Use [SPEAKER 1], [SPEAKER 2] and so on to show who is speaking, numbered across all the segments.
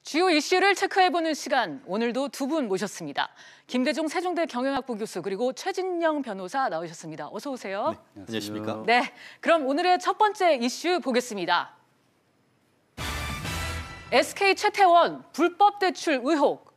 [SPEAKER 1] 주요 이슈를 체크해보는 시간, 오늘도 두 분 모셨습니다. 김대중 세종대 경영학부 교수 그리고 최진영 변호사 나오셨습니다. 어서 오세요.
[SPEAKER 2] 네, 안녕하십니까?
[SPEAKER 1] 네, 그럼 오늘의 첫 번째 이슈 보겠습니다. SK 채태원 불법 대출 의혹.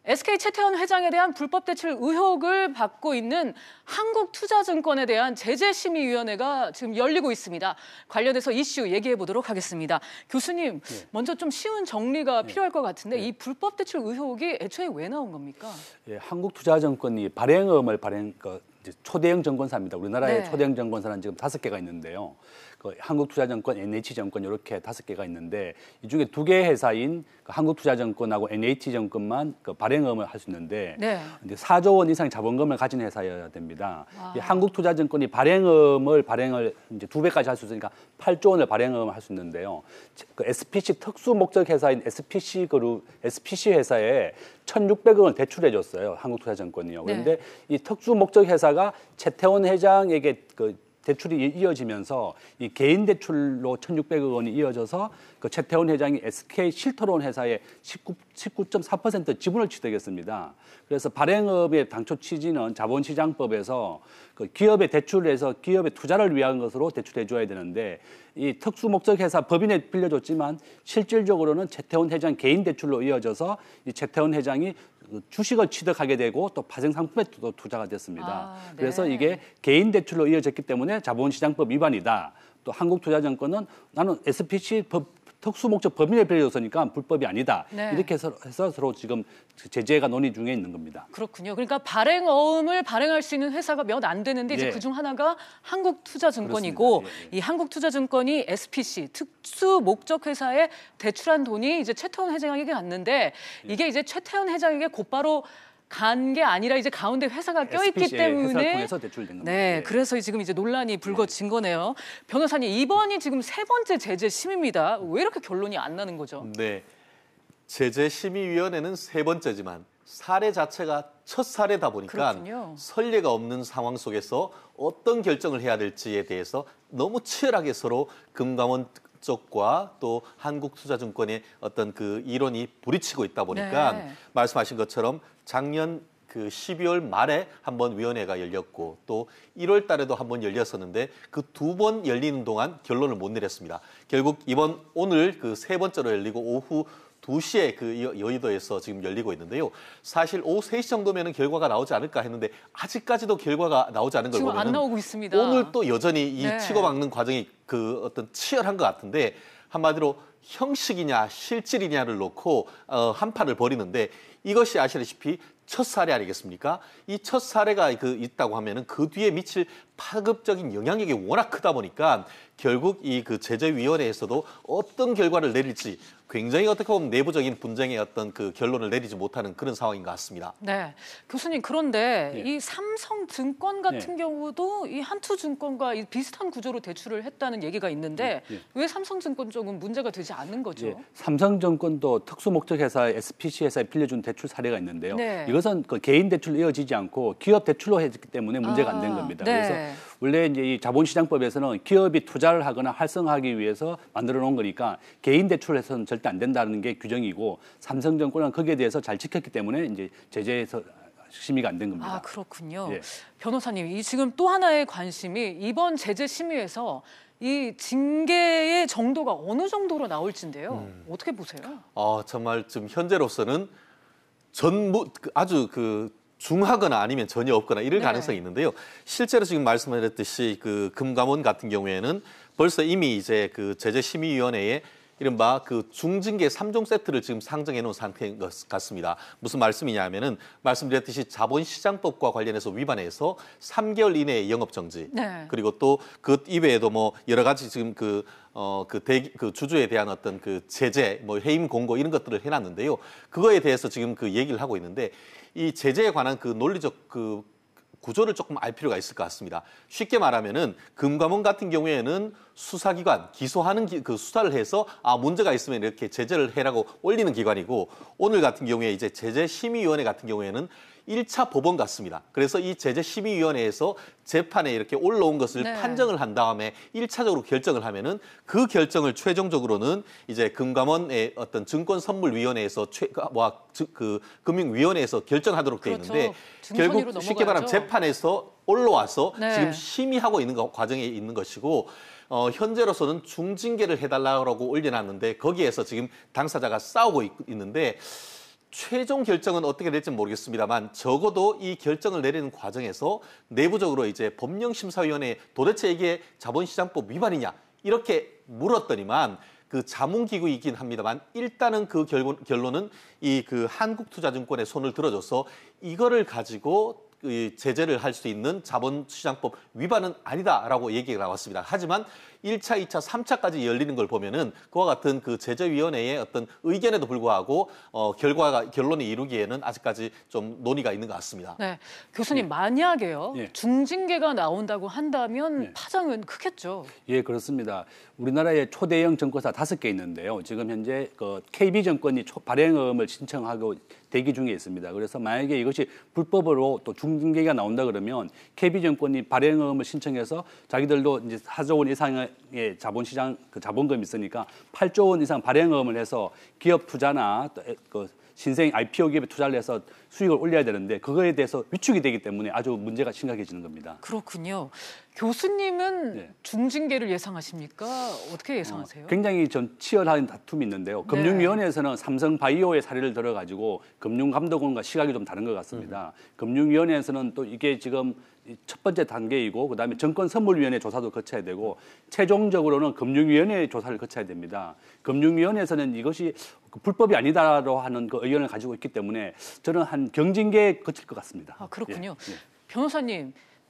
[SPEAKER 1] SK 채태원 회장에 대한 불법 대출 의혹을 받고 있는 한국투자증권에 대한 제재심의위원회가 지금 열리고 있습니다. 관련해서 이슈 얘기해 보도록 하겠습니다. 교수님, 먼저 좀 쉬운 정리가 필요할 것 같은데 이 불법 대출 의혹이 애초에 왜 나온 겁니까?
[SPEAKER 2] 한국투자증권이 초대형 증권사입니다. 우리나라의 초대형 증권사는 지금 5개가 있는데요. 한국투자증권, NH증권 이렇게 5개가 있는데 이 중에 2개 회사인 한국투자증권하고 NH증권만 발행음을 할 수 있는데 이제 4조 원 이상 자본금을 가진 회사여야 됩니다. 이 한국투자증권이 발행을 이제 2배까지 할 수 있으니까 8조 원을 발행을 할 수 있는데요. SPC 특수목적 회사인 SPC 회사에 1,600억 원을 대출해줬어요. 한국투자증권이요. 그런데 이 특수목적 회사가 채태원 회장에게 대출이 이어지면서 이 개인 대출로 1,600억 원이 이어져서 채태원 회장이 SK 실토론 회사에 19.4% 지분을 취득했습니다. 그래서 발행업의 당초 취지는 자본시장법에서 기업에 대출해서 기업의 투자를 위한 것으로 대출해줘야 되는데 이 특수목적회사 법인에 빌려줬지만 실질적으로는 채태원 회장 개인 대출로 이어져서 이 채태원 회장이 주식을 취득하게 되고 또 파생상품에 또 투자가 됐습니다. 그래서 이게 개인 대출로 이어졌기 때문에 자본시장법 위반이다. 또 한국투자증권은 나는 SPC 특수목적 법인에 빌려줬으니까 불법이 아니다. 이렇게 해서 서로 지금 제재가 논의 중에 있는 겁니다.
[SPEAKER 1] 그렇군요. 그러니까 발행어음을 발행할 수 있는 회사가 몇 안 되는데 이제 그중 하나가 한국투자증권이고 이 한국투자증권이 SPC 특수목적 회사에 대출한 돈이 이제 최태원 회장에게 갔는데 이게 이제 최태원 회장에게 곧바로 간 게 아니라 이제 가운데 회사가 껴있기 때문에
[SPEAKER 2] 회사를 통해서 대출된 겁니다.
[SPEAKER 1] 그래서 지금 이제 논란이 불거진 거네요. 변호사님, 이번이 지금 3번째 제재 심의입니다. 왜 이렇게 결론이 안 나는 거죠?
[SPEAKER 3] 네, 제재 심의위원회는 3번째지만 사례 자체가 첫 사례다 보니까 선례가 없는 상황 속에서 어떤 결정을 해야 될지에 대해서 너무 치열하게 서로 금감원 쪽과 또 한국투자증권의 어떤 이론이 부딪히고 있다 보니까 말씀하신 것처럼 작년 12월 말에 한번 위원회가 열렸고 또 1월 달에도 한번 열렸었는데 그 2번 열리는 동안 결론을 못 내렸습니다. 결국 오늘 3번째로 열리고 오후 2시에 여의도에서 지금 열리고 있는데요. 사실 오후 3시 정도면 결과가 나오지 않을까 했는데 아직까지도 결과가 나오지 않은 걸 보면
[SPEAKER 1] 안 나오고 있습니다.
[SPEAKER 3] 오늘 또 여전히 이 치고받는 과정이 어떤 치열한 것 같은데 한마디로 형식이냐 실질이냐를 놓고 한판을 벌이는데 이것이 아시다시피 첫 사례 아니겠습니까? 이 첫 사례가 있다고 하면은 그 뒤에 미칠 파급적인 영향력이 워낙 크다 보니까 결국 이 제재위원회에서도 어떤 결과를 내릴지 굉장히 어떻게 보면 내부적인 분쟁의 어떤 결론을 내리지 못하는 그런 상황인 것 같습니다.
[SPEAKER 1] 네, 교수님 그런데 이 삼성증권 같은 경우도 이 한투증권과 비슷한 구조로 대출을 했다는 얘기가 있는데 왜 삼성증권 쪽은 문제가 되지 않는 거죠?
[SPEAKER 2] 삼성증권도 특수목적회사 SPC 회사에 빌려준 대출 사례가 있는데요. 이것은 개인 대출로 이어지지 않고 기업 대출로 했기 때문에 문제가 안 된 겁니다. 그래서 원래 이제 이 자본시장법에서는 기업이 투자를 하거나 활성화하기 위해서 만들어 놓은 거니까 개인 대출해서는 절대 안 된다는 게 규정이고 삼성증권은 거기에 대해서 잘 지켰기 때문에 이제 제재에서 심의가 안 된 겁니다.
[SPEAKER 1] 그렇군요. 변호사님, 이 지금 또 하나의 관심이 이번 제재 심의에서 이 징계의 정도가 어느 정도로 나올지인데요. 어떻게 보세요?
[SPEAKER 3] 정말 지금 현재로서는 전부 아주 중하거나 아니면 전혀 없거나 이럴 가능성이 있는데요. 실제로 지금 말씀드렸듯이 금감원 같은 경우에는 벌써 이미 이제 제재심의위원회에 이른바 중징계 3종 세트를 지금 상정해 놓은 상태인 것 같습니다. 무슨 말씀이냐 하면은 말씀드렸듯이 자본시장법과 관련해서 위반해서 3개월 이내의 영업정지 그리고 또 이외에도 여러 가지 지금 주주에 대한 어떤 제재, 해임 공고 이런 것들을 해놨는데요. 그거에 대해서 지금 얘기를 하고 있는데 이 제재에 관한 논리적 구조를 조금 알 필요가 있을 것 같습니다. 쉽게 말하면은 금감원 같은 경우에는 수사기관, 기소하는 그 수사를 해서 문제가 있으면 이렇게 제재를 해라고 올리는 기관이고, 오늘 같은 경우에 이제 제재심의위원회 같은 경우에는 1차 법원 같습니다. 그래서 이 제재심의위원회에서 재판에 이렇게 올라온 것을 판정을 한 다음에 1차적으로 결정을 하면은 그 결정을 최종적으로는 이제 금감원의 어떤 증권선물위원회에서 그 금융위원회에서 결정하도록 돼 있는데, 결국 쉽게 말하면 재판에서 올라와서 지금 심의하고 있는 과정에 있는 것이고, 현재로서는 중징계를 해달라고 올려놨는데 거기에서 지금 당사자가 싸우고 있는데, 최종 결정은 어떻게 될지 모르겠습니다만 적어도 이 결정을 내리는 과정에서 내부적으로 이제 법령심사위원회에 도대체 이게 자본시장법 위반이냐 이렇게 물었더니만 그 자문기구이긴 합니다만 일단은 그 결론은 이 그 한국투자증권에 손을 들어줘서 이거를 가지고 제재를 할 수 있는 자본시장법 위반은 아니다라고 얘기가 나왔습니다. 하지만 1차, 2차, 3차까지 열리는 걸 보면은 그와 같은 그 제재위원회의 어떤 의견에도 불구하고 결론이 이루기에는 아직까지 좀 논의가 있는 것 같습니다.
[SPEAKER 1] 네, 교수님 만약에요 중징계가 나온다고 한다면 파장은 크겠죠.
[SPEAKER 2] 예, 그렇습니다. 우리나라에 초대형 증권사 5개 있는데요. 지금 현재 그 KB증권이 발행음을 신청하고 대기 중에 있습니다. 그래서 만약에 이것이 불법으로 또 중징계가 나온다 그러면 KB증권이 발행음을 신청해서 자기들도 이제 4조 원 이상의 자본시장 그 자본금이 있으니까 8조 원 이상 발행음을 해서 기업 투자나 또 그 신생 IPO 기업에 투자를 해서 수익을 올려야 되는데 그거에 대해서 위축이 되기 때문에 아주 문제가 심각해지는 겁니다.
[SPEAKER 1] 그렇군요. 교수님은 중징계를 예상하십니까? 어떻게 예상하세요?
[SPEAKER 2] 굉장히 좀 치열한 다툼이 있는데요. 금융위원회에서는 삼성바이오의 사례를 들어가지고 금융감독원과 시각이 좀 다른 것 같습니다. 금융위원회에서는 또 이게 지금 첫 번째 단계이고 그다음에 정권선물위원회 조사도 거쳐야 되고 최종적으로는 금융위원회 조사를 거쳐야 됩니다. 금융위원회에서는 이것이 불법이 아니다라고 하는 그 의견을 가지고 있기 때문에 저는 한 경징계에 거칠 것 같습니다.
[SPEAKER 1] 그렇군요.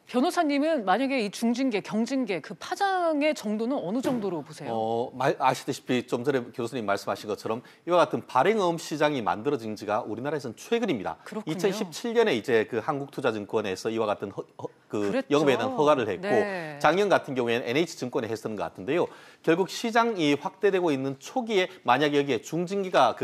[SPEAKER 1] 변호사님은 만약에 이 중징계, 경징계 그 파장의 정도는 어느 정도로 보세요?
[SPEAKER 3] 아시다시피 좀 전에 교수님 말씀하신 것처럼 이와 같은 발행음 시장이 만들어진 지가 우리나라에서는 최근입니다.
[SPEAKER 1] 그렇군요.
[SPEAKER 3] 2017년에 이제 그 한국투자증권에서 이와 같은 영업에 대한 허가를 했고 작년 같은 경우에는 NH증권에 했었는 것 같은데요. 결국 시장이 확대되고 있는 초기에 만약에 여기에 중징계가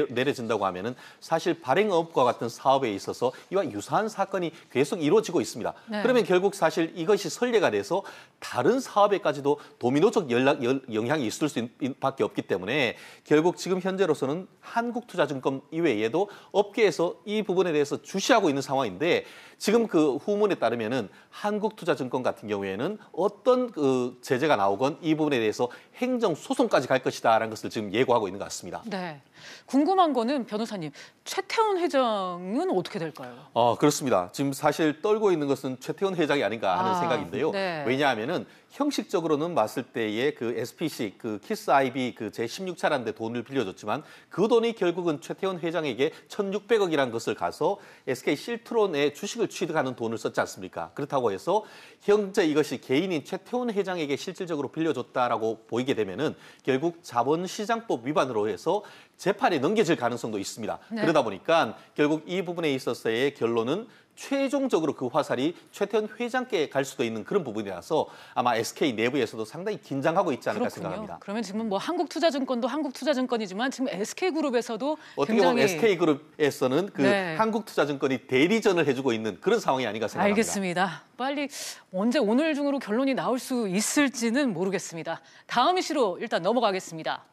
[SPEAKER 3] 내려진다고 하면은 사실 발행업과 같은 사업에 있어서 이와 유사한 사건이 계속 이루어지고 있습니다. 그러면 결국 사실 이것이 선례가 돼서 다른 사업에까지도 도미노적 영향이 있을 수밖에 없기 때문에 결국 지금 현재로서는 한국투자증권 이외에도 업계에서 이 부분에 대해서 주시하고 있는 상황인데 지금 그 후문에 따르면은 한국투자증권 같은 경우에는 어떤 그 제재가 나오건 이 부분에 대해서 행정소송까지 갈 것이다라는 것을 지금 예고하고 있는 것 같습니다.
[SPEAKER 1] 네. 궁금한 거는 변호사님, 최태원 회장은 어떻게 될까요?
[SPEAKER 3] 그렇습니다. 지금 사실 떨고 있는 것은 최태원 회장이 아닌가 하는 생각인데요. 왜냐하면은 형식적으로는 봤을 때에 그 SPC, 그 키스 IB 그 제16차라는데 돈을 빌려줬지만 그 돈이 결국은 최태원 회장에게 1,600억이라는 것을 가서 SK 실트론의 주식을 취득하는 돈을 썼지 않습니까? 그렇다고 해서 현재 이것이 개인인 최태원 회장에게 실질적으로 빌려줬다라고 보이게 되면은 결국 자본시장법 위반으로 해서 재판에 넘겨질 가능성도 있습니다. 그러다 보니까 결국 이 부분에 있어서의 결론은 최종적으로 그 화살이 최태원 회장께 갈 수도 있는 그런 부분이라서 아마 SK 내부에서도 상당히 긴장하고 있지 않을까 생각합니다.
[SPEAKER 1] 그러면 지금 뭐 한국투자증권도 한국투자증권이지만 지금 SK그룹에서도
[SPEAKER 3] 어떻게 보면 SK그룹에서는 그 한국투자증권이 대리전을 해주고 있는 그런 상황이 아닌가 생각합니다.
[SPEAKER 1] 알겠습니다. 빨리 언제 오늘 중으로 결론이 나올 수 있을지는 모르겠습니다. 다음 이슈로 일단 넘어가겠습니다.